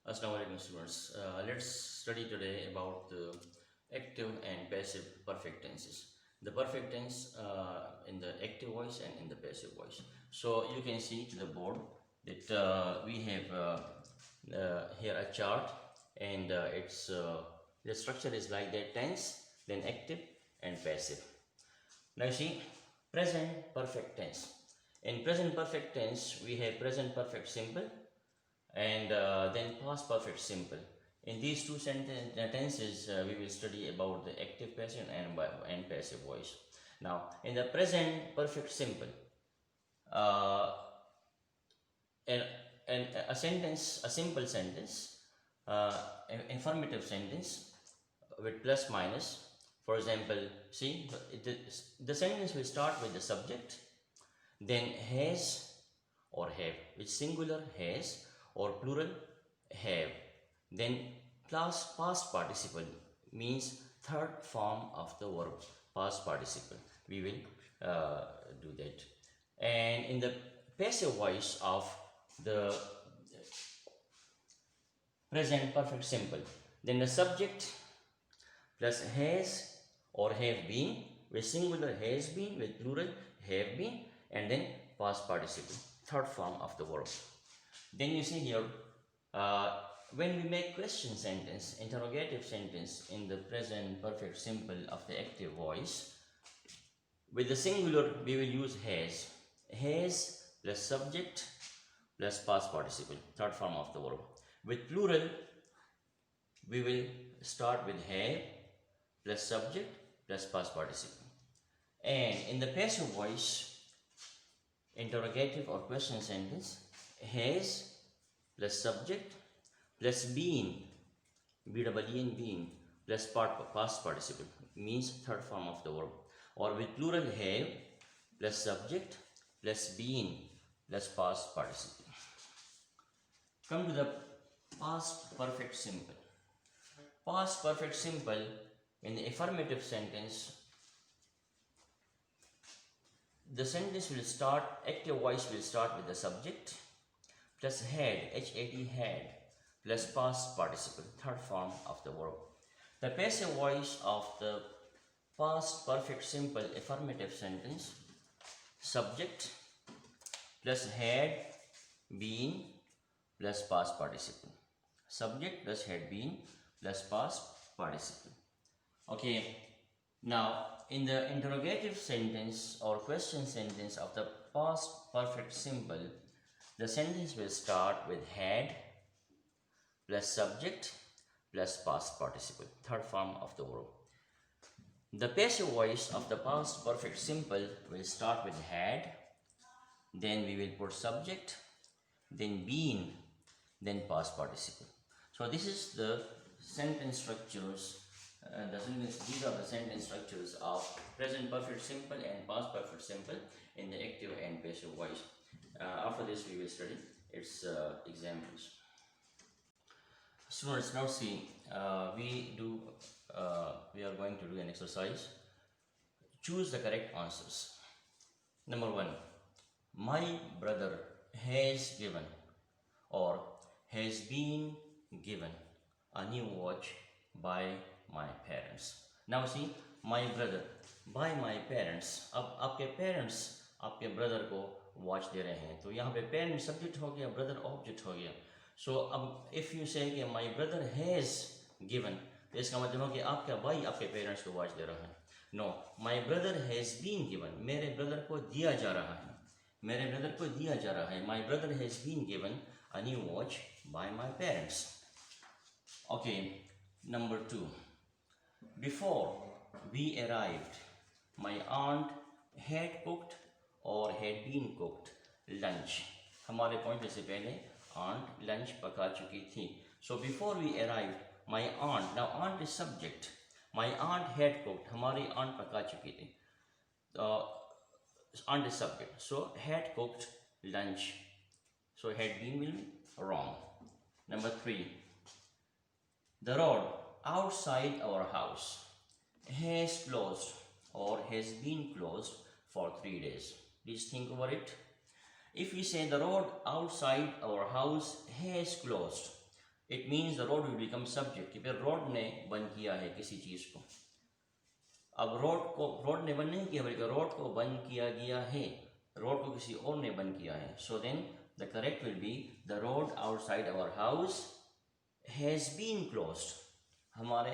Assalamu alaikum students. Let's study today about the active and passive perfect tenses. The perfect tense in the active voice and in the passive voice. So you can see to the board that we have here a chart, and the structure is like that: tense, then active and passive. Now see, present perfect tense. In present perfect tense we have present perfect simple and then past perfect simple. In these two tenses, we will study about the active passive and passive voice. Now, in the present perfect simple, uh, and, and a sentence, a simple sentence, an affirmative sentence with plus minus. For example, see, the sentence will start with the subject, then has or have, which singular has or plural have, then plus past participle means third form of the verb past participle. We will do that. And in the passive voice of the present perfect simple, then the subject plus has or have been, with singular has been, with plural have been, and then past participle, third form of the verb. Then you see here, when we make question sentence, interrogative sentence in the present perfect simple of the active voice, with the singular we will use has. Has plus subject plus past participle, third form of the verb. With plural, we will start with have plus subject plus past participle. And in the passive voice, interrogative or question sentence, has plus subject plus been, been plus past participle means third form of the verb. Or with plural, have plus subject plus been plus past participle. Come to the past perfect simple. Past perfect simple in the affirmative sentence, the sentence will start, active voice will start with the subject plus had, had, had, plus past participle, third form of the verb. The passive voice of the past perfect simple affirmative sentence, subject plus had been plus past participle. Subject plus had been plus past participle. Okay, now in the interrogative sentence or question sentence of the past perfect simple, the sentence will start with had plus subject plus past participle, third form of the verb. The passive voice of the past perfect simple will start with had, then we will put subject, then been, then past participle. So this is the sentence structures. These are the sentence structures of present perfect simple and past perfect simple in the active and passive voice. After this, we will study its examples. Students, now see, we are going to do an exercise. Choose the correct answers. Number 1, my brother has given or has been given a new watch by my parents. Now see, my brother by my parents. अब आपके parents आपके brother को watch दे रहे हैं, तो यहाँ पे parent subject हो गया, brother object हो गया. So अब if you say कि my brother has given, तो इसका मतलब हो कि आपका भाई आपके parents को watch दे रहा है. No, my brother has been given. मेरे brother को दिया जा रहा है. मेरे brother को दिया जा रहा है. My brother has been given a new watch by my parents. Okay, number 2. Before we arrived, my aunt had cooked or had been cooked lunch. हमारे पहुंचने से पहले aunt lunch पका चुकी थी. So before we arrived, my aunt, now aunt is subject. My aunt had cooked. हमारी aunt पका चुकी थी. Aunt is subject. So had cooked lunch. So had been will be wrong. Number 3. The road outside our house has closed or has been closed for 3 days. Please think over it. If we say the road outside our house has closed, it means the road will become subject कि फिर road ने बंद किया है किसी चीज़ को। अब road ने बंद नहीं किया बल्कि रोड को बंद किया गया है, रोड को किसी और ने बंद किया है। So then the correct will be the road outside our house has been closed. हमारे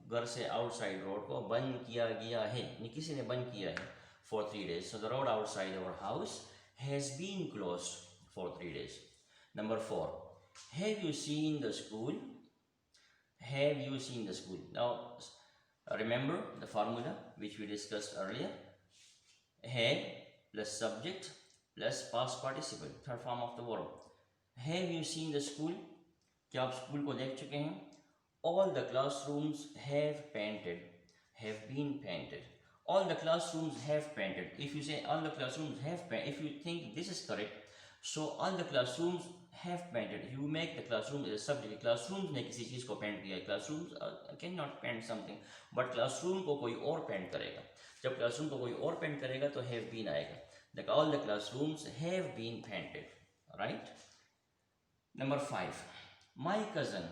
घर से आउटसाइड रोड को बंद किया गया है, यानी किसी ने बंद किया है for 3 days। So the road outside our house has been closed for 3 days। Number 4, have you seen the school? Have you seen the school? Now remember the formula which we discussed earlier. Have plus subject plus past participle, third form of the verb. Have you seen the school? क्या आप school को देख चुके हैं? All the classrooms have painted, have been painted. All the classrooms have painted. If you say all the classrooms have painted, if you think this is correct, so all the classrooms have painted. You make the classroom as a subject. Classrooms ने किसी चीज़ को paint किया है. Classrooms cannot paint something, but classroom को कोई और paint करेगा. जब classroom को कोई और पेंट करेगा तो have been आएगा. Like all the classrooms have been painted, right? Number 5, my cousin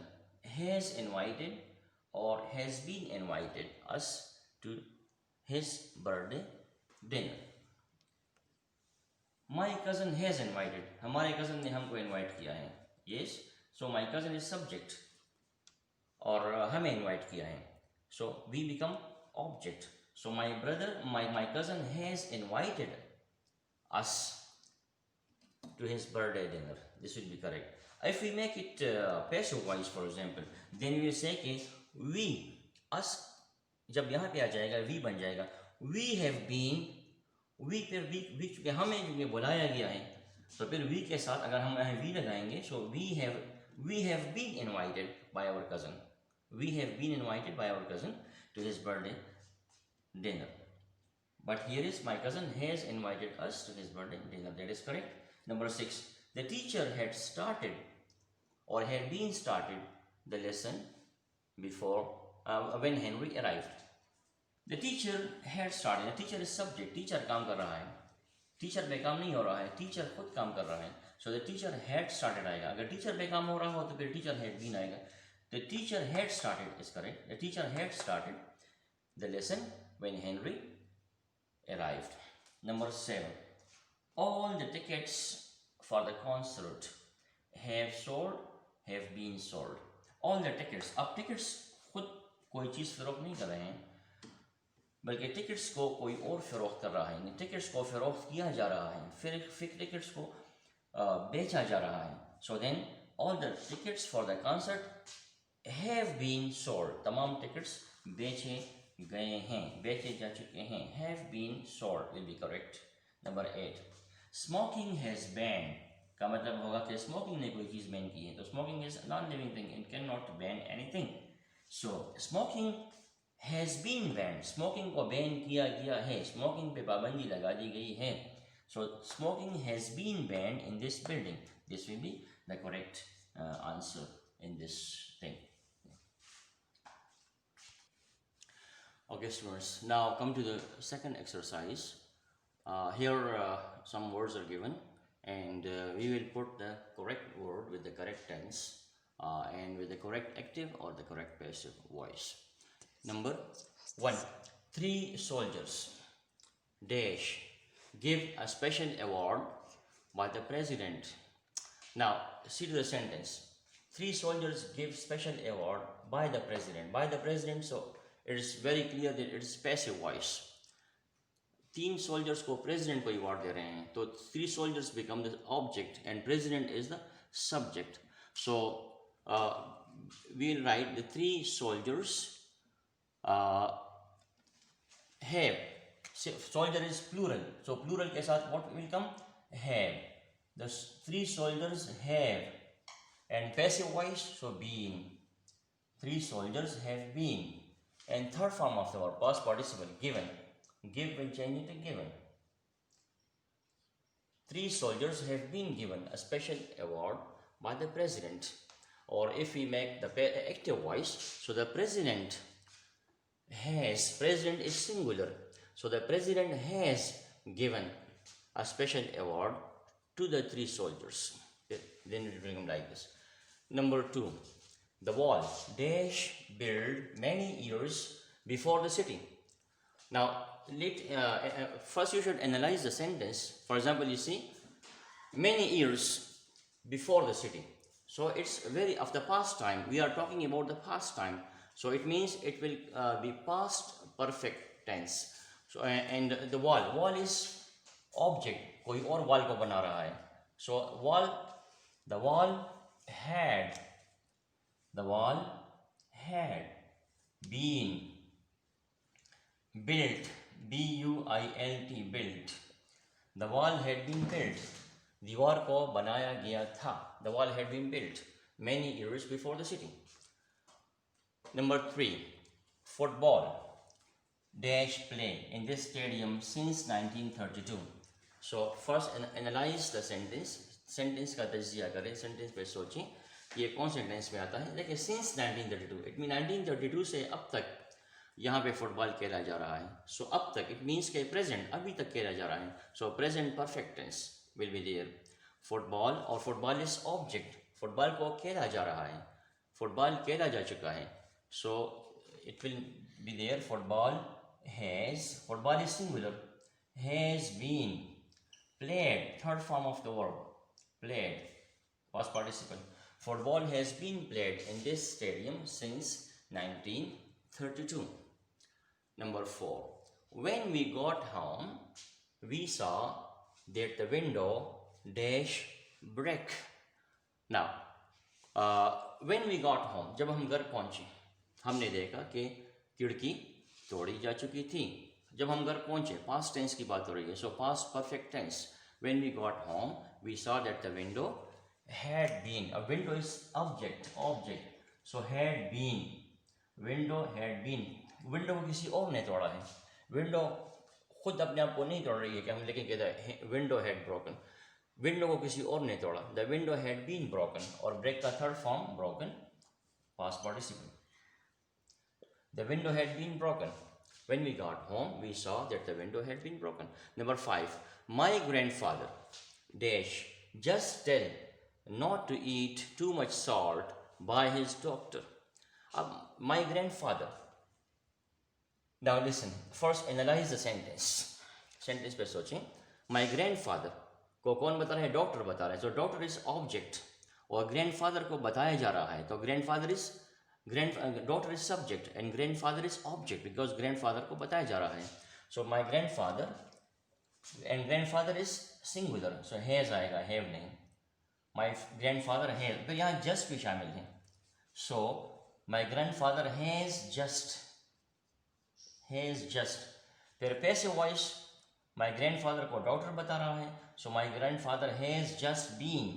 has invited or has been invited us to his birthday dinner. My cousin has invited, हमारे cousin ने हमको invite किया है. Yes, so my cousin is subject और हमें invite किया है. So we become object. So my cousin has invited us to his birthday dinner. This will be correct. If we make it passive voice, for example, then we will say कि we, us, जब यहाँ पे आ जाएगा we बन जाएगा. We have been, we फिर we चूँकि हमें जो बुलाया गया है, तो फिर we के साथ अगर हम यहाँ we लगाएंगे, so we have been invited by our cousin. We have been invited by our cousin to his birthday dinner. But here is my cousin has invited us to his birthday dinner. That is correct. Number 6, the teacher had started or had been started the lesson before when Henry arrived. The teacher had started. The teacher is subject. Teacher काम कर रहा है. Teacher पे काम नहीं हो रहा है. Teacher खुद काम कर रहा है. So the teacher had started आएगा. अगर teacher पे काम हो रहा हो तो फिर teacher had been आएगा. The teacher had started is correct. The teacher had started the lesson when Henry arrived. Number 7, all the tickets for the concert have been sold. All the tickets. अब tickets खुद कोई चीज़ फरोख्त नहीं कर रहे हैं, बल्कि टिकट्स को कोई और फरोख्त कर रहा है. टिकट्स को फरोख्त किया जा रहा है, फिर टिकट्स को बेचा जा रहा है. So then all the tickets for the concert have been sold. तमाम टिकट्स बेचे गए हैं, बेचे जा चुके हैं. Have been sold will be correct. Number 8, smoking has banned का मतलब होगा कि स्मोकिंग ने कोई चीज़ बैन की है. तो smoking is non living thing, it can not ban anything. So smoking has been ban, smoking को बैन किया गया है, स्मोकिंग पे पाबंदी लगा दी गई है. So smoking has been ban in this building. This will be the correct answer in this thing. Okay students, now come to the second exercise. Here some words are given and we will put the correct word with the correct tense and with the correct active or the correct passive voice. Number 1, 3 soldiers dash give a special award by the president. Now see to the sentence. 3 soldiers give special award by the president. By the president, so it is very clear that it is passive voice. 3 soldiers को president को award दे रहे हैं, तो 3 soldiers become the object and president is the subject. So we'll write the 3 soldiers have. Soldier is plural, so plural के साथ what will come? Have. The 3 soldiers have. And passive voice, so being. 3 soldiers have been. And third form of the verb, past participle, given. Give will change it to given. 3 soldiers have been given a special award by the president. Or if we make the active voice, so the president has, president is singular, so the president has given a special award to the 3 soldiers. Then it will become like this. Number 2, The wall dash built many years before the city. Now, first you should analyze the sentence. For example, you see, many years before the city. So it's very of the past time. We are talking about the past time. So it means it will be past perfect tense. So and the wall is object. कोई और wall को बना रहा है. So the wall had been built. B-U-I-L-T, built. The wall had been built. दीवार को बनाया गया था. The wall had been built many years before the city. Number 3, football dash play in this stadium since 1932. So first analyze the sentence. Sentence का तजिया करें, sentence पे सोचें ये कौन से टेंस में आता है. देखिए since 1932, इट मीन 1932 से अब तक यहाँ पे फुटबॉल खेला जा रहा है. सो अब तक इट मीन्स के प्रेजेंट, अभी तक खेला जा रहा है. So present perfect tense will be there. Football और फुटबॉल इज ऑब्जेक्ट. फुटबॉल को खेला जा रहा है, फुटबॉल खेला जा चुका है. So it will be there. Football is singular. Has been played, third form of the verb, played, past participle. Football has been played in this stadium since 1932. Number 4, when we got home we saw that the window dash break. Now when we got home, जब हम घर पहुंचे हमने देखा कि खिड़की तोड़ी जा चुकी थी. जब हम घर पहुंचे, पास्ट टेंस की बात हो रही है. So past perfect tense. When we got home we saw that the window had been. A window is object. So had been, window had been. Window को किसी और ने तोड़ा है. विंडो खुद अपने आप को नहीं तोड़ रही है कि हम लिखेंगे the window had broken. Window को किसी और ने तोड़ा. The window had been broken. और ब्रेक का third form broken, past participle. The window had been broken. When we got home we saw that the window had been broken. Number 5, my grandfather dash just tell not to eat too much salt by his doctor. My grandfather. Now listen, first analyze the sentence. Sentence पे सोचें. My grandfather को कौन बता रहा है? Doctor बता रहा है. So doctor is object और grandfather को बताया जा रहा है. तो grandfather is daughter is subject and grandfather is object because grandfather को बताया जा रहा है. So my grandfather, and grandfather is singular, so has आएगा, have नहीं. My grandfather has, तो यहाँ just भी शामिल है. So my grandfather has just. फिर passive voice, my grandfather को daughter बता रहा है. So my grandfather has just been.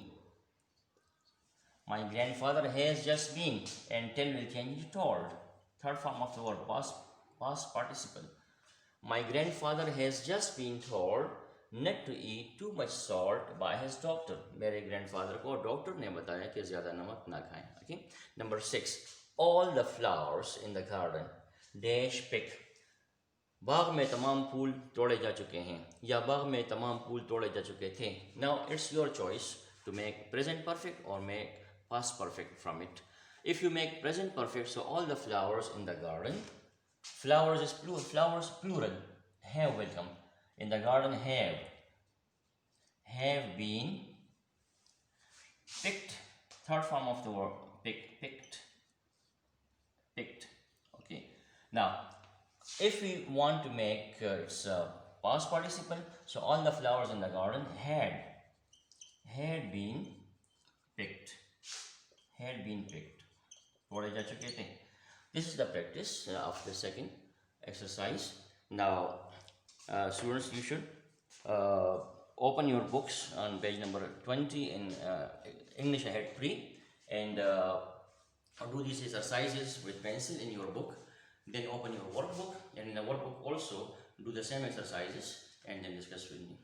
My grandfather has just been, and tell will change to told. Third form of the word, past participle. My grandfather has just been told not to eat too much salt by his doctor. मेरे grandfather को doctor ने बताया कि ज़्यादा नमक ना खाएं. Okay. Number 6, all the flowers in the garden dash pick. बाग में तमाम फूल तोड़े जा चुके हैं या बाग में तमाम फूल तोड़े जा चुके थे. Now it's your choice to make present perfect or make past perfect from it. If you make present perfect, so all the flowers in the garden, flowers is plural, have will come. In the garden have been picked. Third form of the word picked. Okay. Now if we want to make its past participle, so all the flowers in the garden had been picked. तोड़े जा चुके थे. This is the practice of the second exercise. Now students, you should open your books on page number 20 in English Ahead 3 and do these exercises with pencil in your book. Then open your workbook, and in the workbook also do the same exercises and then discuss with me.